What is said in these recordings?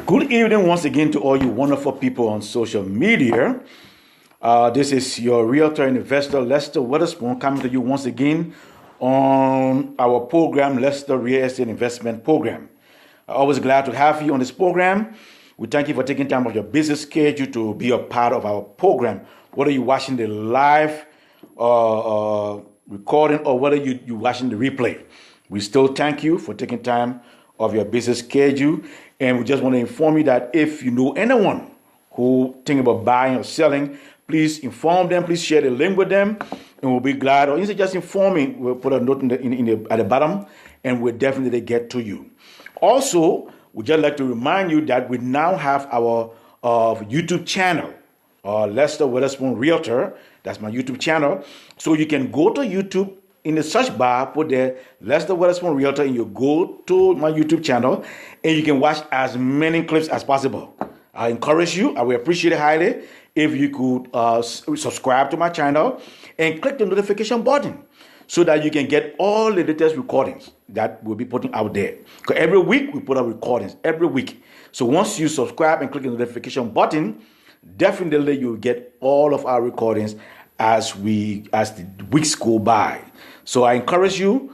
Good evening once again to all you wonderful people on social media. This is your realtor and investor, Lester Witherspoon, coming to you once again on our program, Lester Real Estate Investment Program. Always glad to have you on this program. We thank you for taking time of your busy schedule to be a part of our program. Whether you're watching the live recording or whether you're watching the replay, we still thank you for taking time of your busy schedule. And we just want to inform you that if you know anyone who think about buying or selling, please inform them. Please share the link with them, and we'll be glad. Or instead just informing, we'll put a note at the bottom, and we'll definitely get to you. Also, we'd just like to remind you that we now have our YouTube channel, Lester Witherspoon Realtor. That's my YouTube channel. So you can go to YouTube. In the search bar, put there Lester Witherspoon Realtor, and you go to my YouTube channel, and you can watch as many clips as possible. I encourage you, I will appreciate it highly if you could subscribe to my channel and click the notification button so that you can get all the latest recordings that we'll be putting out there. Because every week we put out recordings, every week. So once you subscribe and click the notification button, definitely you'll get all of our recordings as the weeks go by. So I encourage you,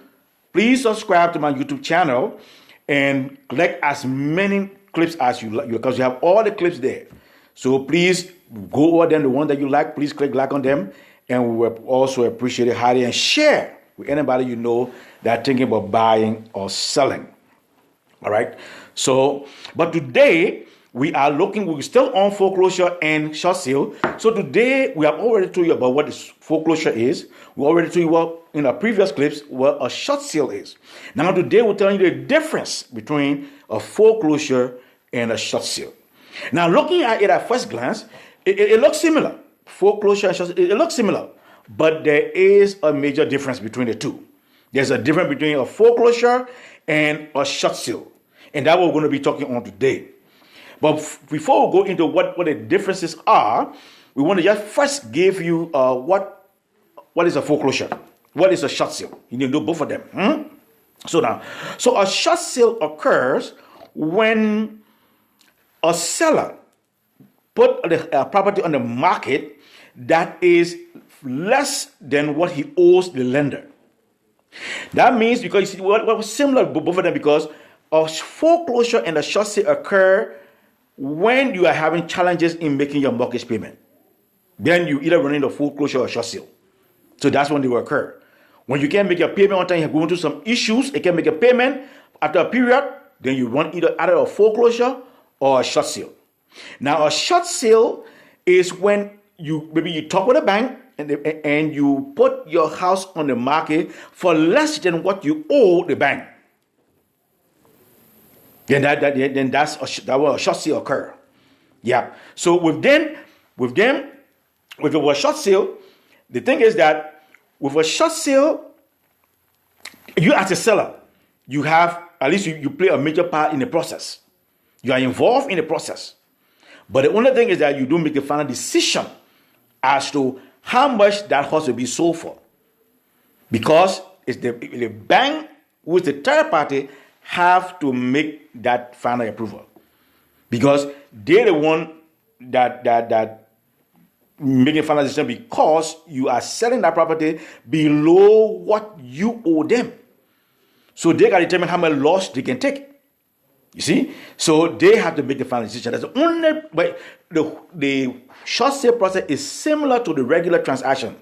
please subscribe to my YouTube channel and collect as many clips as you like, because you have all the clips there. So please go over them, the one that you like, please click like on them, and we will also appreciate it highly, and share with anybody you know that thinking about buying or selling. All right. So, but today we're still on foreclosure and short sale. So today we have already told you about what this foreclosure is. We already told you what in our previous clips what a short sale is. Now today we're telling you the difference between a foreclosure and a short sale. Now looking at it at first glance, it looks similar. Foreclosure and short sale, it looks similar, but there is a major difference between the two. There's a difference between a foreclosure and a short sale, and that we're going to be talking on today. But before we go into what the differences are, we want to just first give you what is a foreclosure, what is a short sale. You need to know both of them. So a short sale occurs when a seller put a property on the market that is less than what he owes the lender. That means, because you see what was similar both of them, because a foreclosure and a short sale occur when you are having challenges in making your mortgage payment. Then you either run into foreclosure or short sale. So that's when they will occur. When you can't make your payment on time, you're going through some issues, you can't make a payment after a period, then you run either a foreclosure or a short sale. Now a short sale is when you talk with a bank and you put your house on the market for less than what you owe the bank. Then that will a short sale occur. Yeah. So with it was a short sale, the thing is that with a short sale, you as a seller, you have at least you play a major part in the process. You are involved in the process. But the only thing is that you don't make the final decision as to how much that house will be sold for. Because it's the bank, who is the third party, have to make that final approval, because they're the one that making final decision, because you are selling that property below what you owe them. So they got to determine how much loss they can take. You see, so they have to make the final decision. That's the only way. The short sale process is similar to the regular transaction,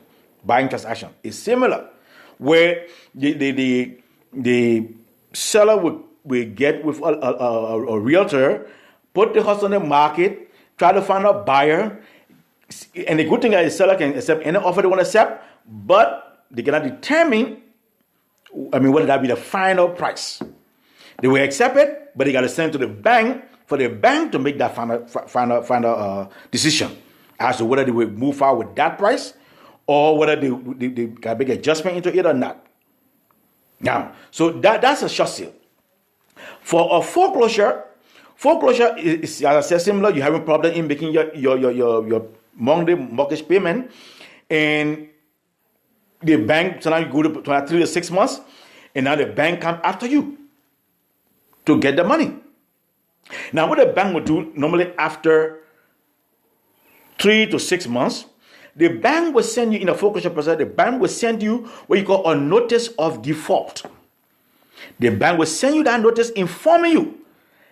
buying transaction. It's similar, where the seller will get with a realtor, put the house on the market, try to find a buyer, and the good thing is the seller can accept any offer they want to accept, but they cannot determine, whether that be the final price. They will accept it, but they got to send it to the bank for the bank to make that final decision as to whether they will move forward with that price or whether they can make adjustment into it or not. Now, so that's a short sale. For a foreclosure is, as I said, similar. You're having a problem in making your monthly mortgage payment, and the bank, sometimes you go to 3 to 6 months, and now the bank comes after you to get the money. Now, what the bank will do normally after 3 to 6 months, the bank will send you in a foreclosure process. The bank will send you what you call a notice of default. The bank will send you that notice informing you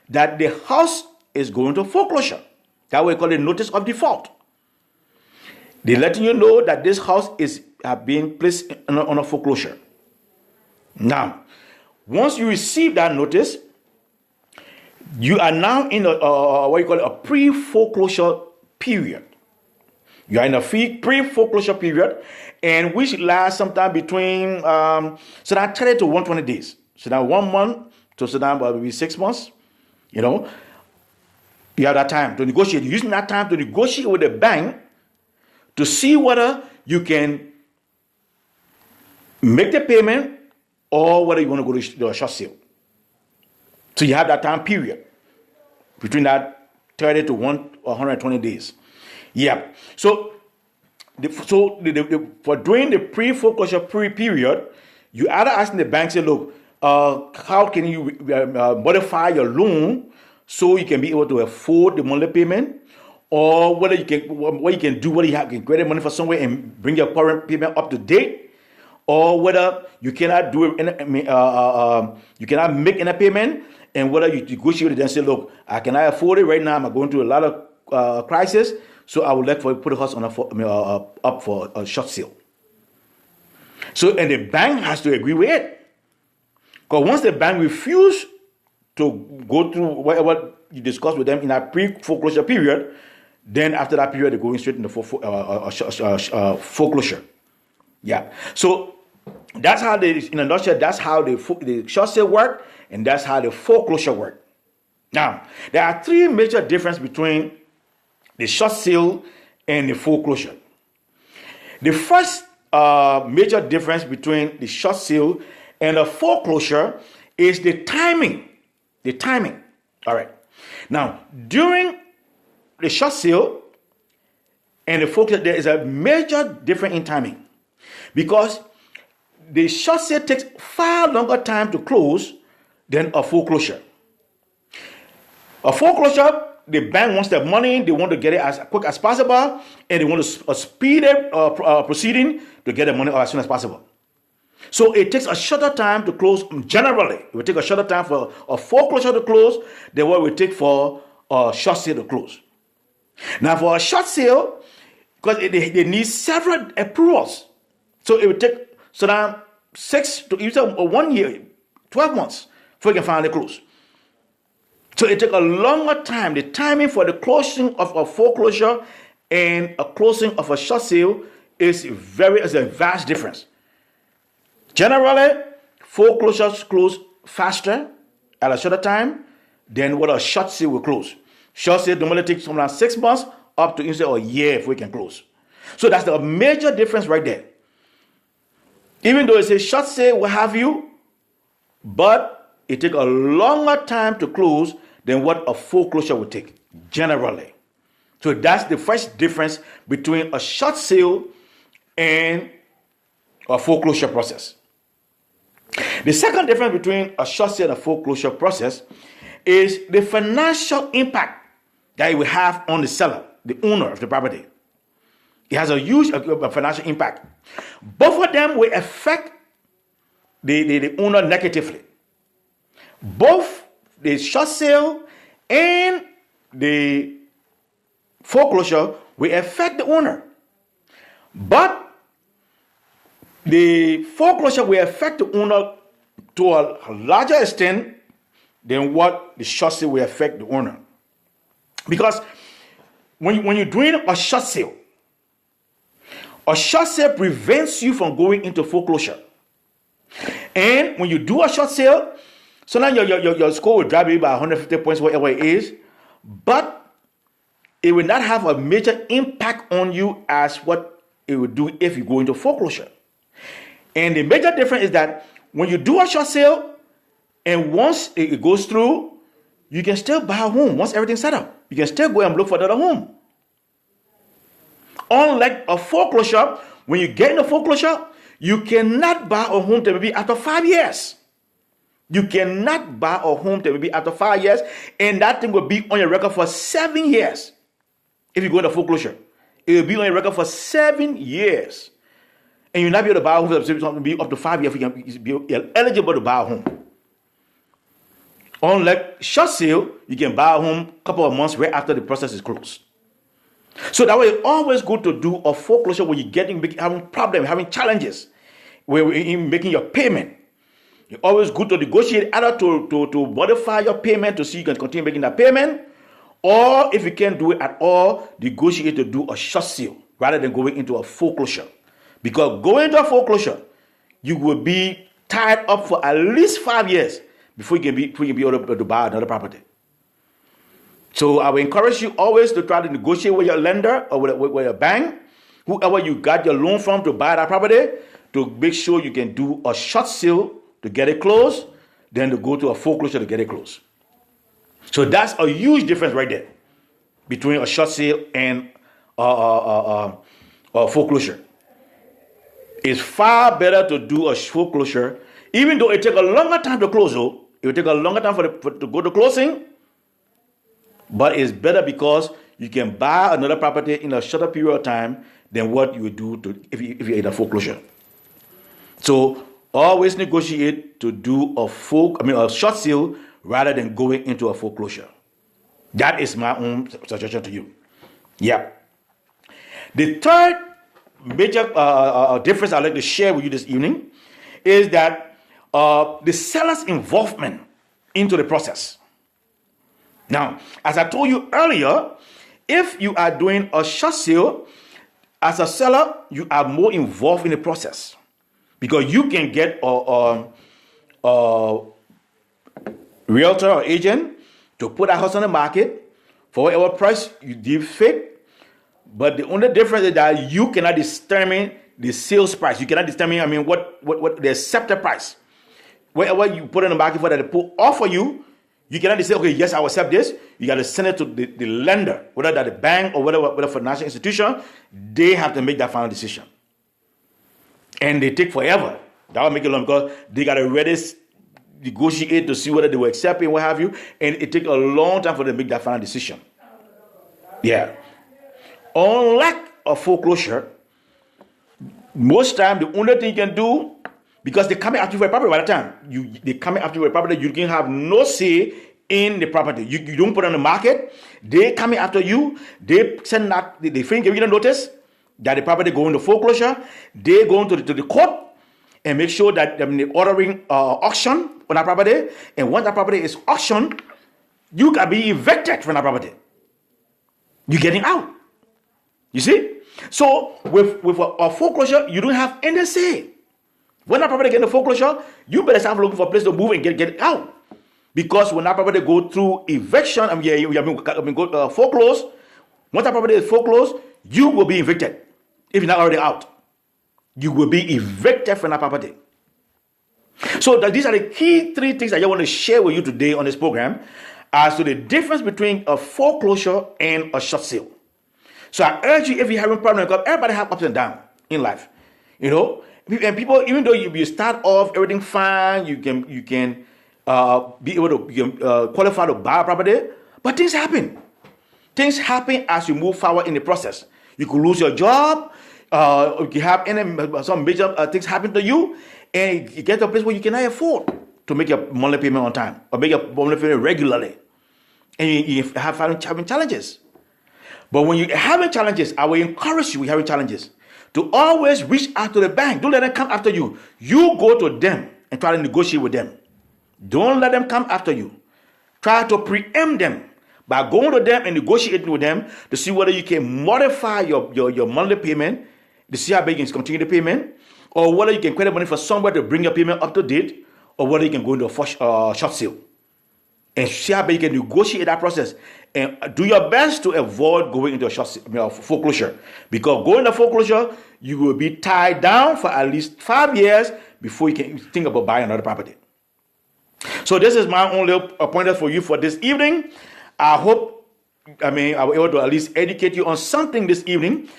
that the house is going to foreclosure. That we call it notice of default. They're letting you know that this house is being placed on a foreclosure. Now, once you receive that notice, you are now in what you call a pre-foreclosure period. You are in a pre-foreclosure period, and which lasts sometime between 30 to 120 days. So now 1 month to maybe 6 months. You have that time to negotiate. You're using that time to negotiate with the bank to see whether you can make the payment or whether you want to go to a short sale. So you have that time period between that 30 to 120 days. Yeah. So for during the pre-foreclosure period, you either asking the bank, say, look, how can you modify your loan so you can be able to afford the monthly payment, or whether you can get the money for somewhere and bring your current payment up to date, or whether you cannot do it, you cannot make any payment, and whether you negotiate with them and say, look, I cannot afford it right now. I'm going through a lot of crisis, so I would like for you to put the house on up for a short sale. So, and the bank has to agree with it. Because once the bank refuses to go through whatever you discuss with them in that pre-foreclosure period, then after that period, they're going straight into foreclosure. Yeah. So that's how in a nutshell, that's how the short sale work, and that's how the foreclosure work. Now, there are three major differences between the short sale and the foreclosure. The first major difference between the short sale and the foreclosure is the timing. The timing. All right. Now, during the short sale and the foreclosure, there is a major difference in timing, because the short sale takes far longer time to close than a foreclosure. A foreclosure, the bank wants the money, they want to get it as quick as possible, and they want to speed up proceeding to get the money as soon as possible. So it takes a shorter time to close generally. It will take a shorter time for a foreclosure to close than what it will take for a short sale to close. Now, for a short sale, because they need several approvals, so it will take 6 to even 1 year, 12 months before you can finally close. So it takes a longer time. The timing for the closing of a foreclosure and a closing of a short sale is a vast difference. Generally, foreclosures close faster at a shorter time than what a short sale will close. Short sale normally takes something like 6 months up to instead of a year if we can close. So that's the major difference right there. Even though it's a short sale will have you, but it takes a longer time to close than what a foreclosure would take, generally. So that's the first difference between a short sale and a foreclosure process. The second difference between a short sale and a foreclosure process is the financial impact that it will have on the seller, the owner of the property. It has a huge financial impact. Both of them will affect the owner negatively. Both the short sale and the foreclosure will affect the owner. But the foreclosure will affect the owner to a larger extent than what the short sale will affect the owner. Because when you're doing a short sale prevents you from going into foreclosure. And when you do a short sale, sometimes your score will drop you by 150 points, whatever it is, but it will not have a major impact on you as what it would do if you go into foreclosure. And the major difference is that when you do a short sale, and once it goes through, you can still buy a home. Once everything's set up, you can still go and look for another home. Unlike a foreclosure, when you get in a foreclosure, you cannot buy a home maybe after 5 years. You cannot buy a home that will be after 5 years, and that thing will be on your record for 7 years. If you go into foreclosure, it will be on your record for 7 years. And you'll not be able to buy a home that will be up to 5 years. You can be eligible to buy a home. Unlike short sale, you can buy a home a couple of months right after the process is closed. So that way, it's always good to do a foreclosure when you're having problems, having challenges, where in making your payment. It's always good to negotiate either to modify your payment to see you can continue making that payment, or if you can't do it at all, negotiate to do a short sale rather than going into a foreclosure. Because going into a foreclosure, you will be tied up for at least 5 years before you can be able to buy another property. So I will encourage you always to try to negotiate with your lender or with your bank, whoever you got your loan from to buy that property, to make sure you can do a short sale to get it closed, then to go to a foreclosure to get it closed. So that's a huge difference right there between a short sale and a foreclosure. It's far better to do a foreclosure, even though it takes a longer time to close. Though it will take a longer time to go to closing, but it's better because you can buy another property in a shorter period of time than what you would do if you're in a foreclosure. So always negotiate to do a short sale rather than going into a foreclosure. That is my own suggestion to you. Yeah. The third major difference I'd like to share with you this evening is that the seller's involvement into the process. Now, as I told you earlier, if you are doing a short sale, as a seller, you are more involved in the process because you can get a realtor or agent to put a house on the market for whatever price you deem fit. But the only difference is that you cannot determine the sales price. You cannot determine, what the accepted price. Whatever you put on the market for that they offer you, you cannot say, okay, yes, I will accept this. You got to send it to the lender, whether that's the bank or whatever financial institution. They have to make that final decision. And they take forever. That will make it long because they got to ready negotiate to see whether they will accept it and what have you. And it takes a long time for them to make that final decision. Yeah. Unlike a foreclosure, most time the only thing you can do, because they come after you for a property by the time they come after you for a property, you can have no say in the property. You don't put it on the market. They coming after you. They send out they give you the notice that the property go into foreclosure. They go into the court and make sure that they're ordering auction on that property. And once that property is auctioned, you can be evicted from that property. You're getting out. You see? So with a foreclosure, you don't have any say. When that property get into foreclosure, you better start looking for a place to move and get it out. Because when that property go through eviction, foreclosed, once that property is foreclosed, you will be evicted. If you're not already out, you will be evicted from that property. So these are the key 3 things that I want to share with you today on this program as to the difference between a foreclosure and a short sale. So I urge you, if you're having problems, because everybody have ups and downs in life, and people, even though you start off everything fine, you can be able to qualify to buy a property, but things happen. Things happen as you move forward in the process. You could lose your job, you can have some major things happen to you, and you get to a place where you cannot afford to make your monthly payment on time or make your monthly payment regularly, and you have having challenges. But when you're having challenges, I will encourage you, when you're having challenges, to always reach out to the bank. Don't let them come after you. You go to them and try to negotiate with them. Don't let them come after you. Try to preempt them by going to them and negotiating with them to see whether you can modify your monthly payment, to see how big you can continue the payment, or whether you can credit money for somewhere to bring your payment up to date, or whether you can go into a short sale. And see how big you can negotiate that process. And do your best to avoid going into a foreclosure. Because going into foreclosure, you will be tied down for at least 5 years before you can think about buying another property. So this is my only pointer for you for this evening. I hope, I was able to at least educate you on something this evening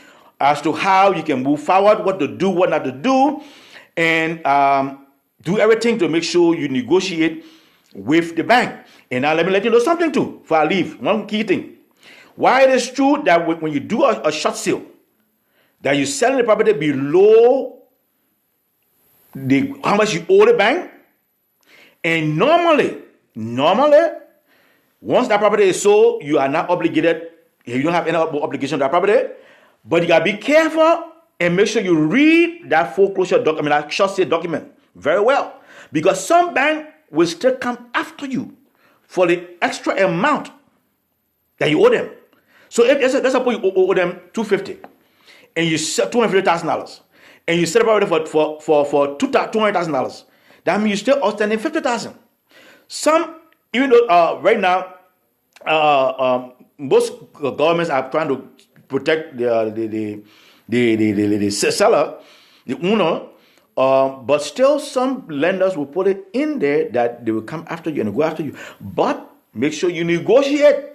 as to how you can move forward, what to do, what not to do. And do everything to make sure you negotiate with the bank. And now let me let you know something too before I leave. One key thing. Why it is true that when you do a short sale, that you're selling the property below how much you owe the bank. And normally, once that property is sold, you are not obligated. You don't have any obligation to that property. But you gotta be careful and make sure you read that foreclosure document, that short sale document, very well. Because some bank will still come after you for the extra amount that you owe them. So if let's suppose you owe them $250 and you sell $250,000 and you sell the property for $200,000, that means you're still outstanding $50,000. Some, even though right now most governments are trying to protect the seller, the owner, but still some lenders will put it in there that they will come after you and go after you. But make sure you negotiate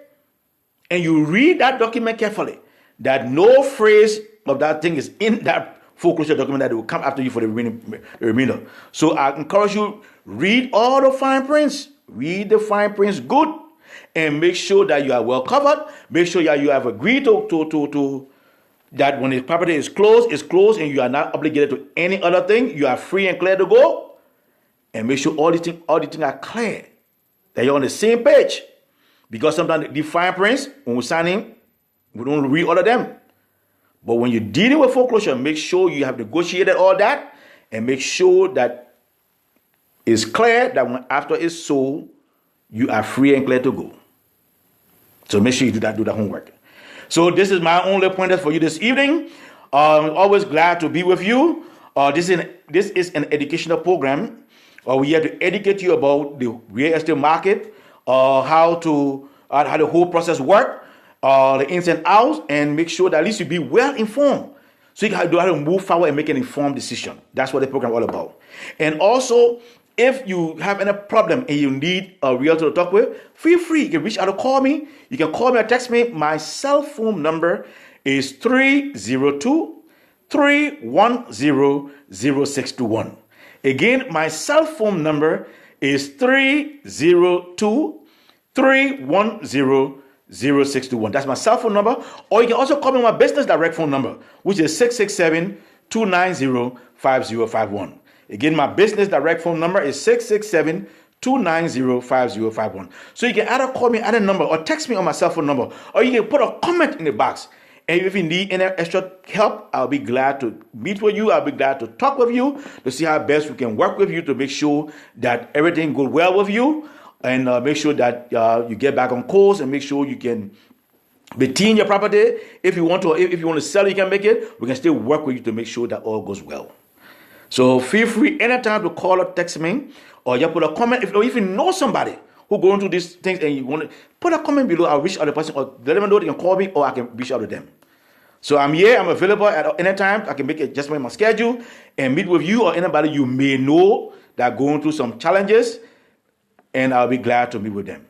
and you read that document carefully, that no phrase of that thing is in that foreclosure document that they will come after you for the remainder. So I encourage you, read all the fine prints. Read the fine prints good and make sure that you are well covered. Make sure that you have agreed to that when the property is closed and you are not obligated to any other thing. You are free and clear to go. And make sure all these things are clear, that you're on the same page. Because sometimes the fine prints, when we sign in, we don't read all of them. But when you're dealing with foreclosure, make sure you have negotiated all that and make sure that it's clear that when after it's sold, you are free and clear to go. So make sure you do that homework. So this is my only pointer for you this evening. Always glad to be with you. This is an educational program. We here to educate you about the real estate market, how the whole process works, the ins and outs, and make sure that at least you be well informed, so you can know how to move forward and make an informed decision. That's what the program is all about. And also, if you have any problem and you need a realtor to talk with, feel free. You can reach out or call me. You can call me or text me. My cell phone number is 302-310-0621. Again, my cell phone number is 302-310-0621. That's my cell phone number. Or you can also call me on my business direct phone number, which is 667-290-5051. Again, my business direct phone number is 667-290-5051. So you can either call me at a number or text me on my cell phone number, or you can put a comment in the box. And if you need any extra help, I'll be glad to meet with you. I'll be glad to talk with you to see how best we can work with you to make sure that everything goes well with you, and make sure that you get back on course, and make sure you can retain your property. If you want to sell it, you can make it. We can still work with you to make sure that all goes well. So feel free anytime to call or text me, or you put a comment. If you know somebody who going through these things and you want to put a comment below, I'll reach out to the person, or let them know they can call me, or I can reach out to them. So I'm here. I'm available at any time. I can make an adjustment in my schedule and meet with you or anybody you may know that are going through some challenges, and I'll be glad to meet with them.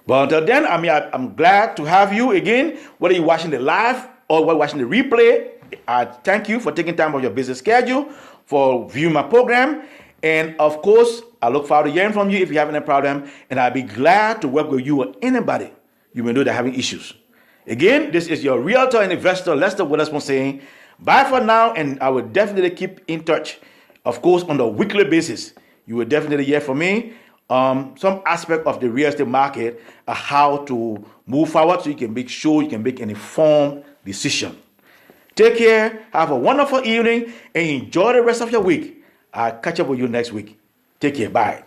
But until then, I'm glad to have you again, whether you're watching the live or watching the replay. I thank you for taking time of your busy schedule for viewing my program. And of course, I look forward to hearing from you if you have any problem, and I'll be glad to work with you or anybody you may know that are having issues. Again, this is your realtor and investor, Lester Witherspoon, saying bye for now, and I will definitely keep in touch. Of course, on a weekly basis, you will definitely hear from me some aspect of the real estate market, how to move forward so you can make sure you can make an informed decision. Take care, have a wonderful evening, and enjoy the rest of your week. I'll catch up with you next week. Take care, bye.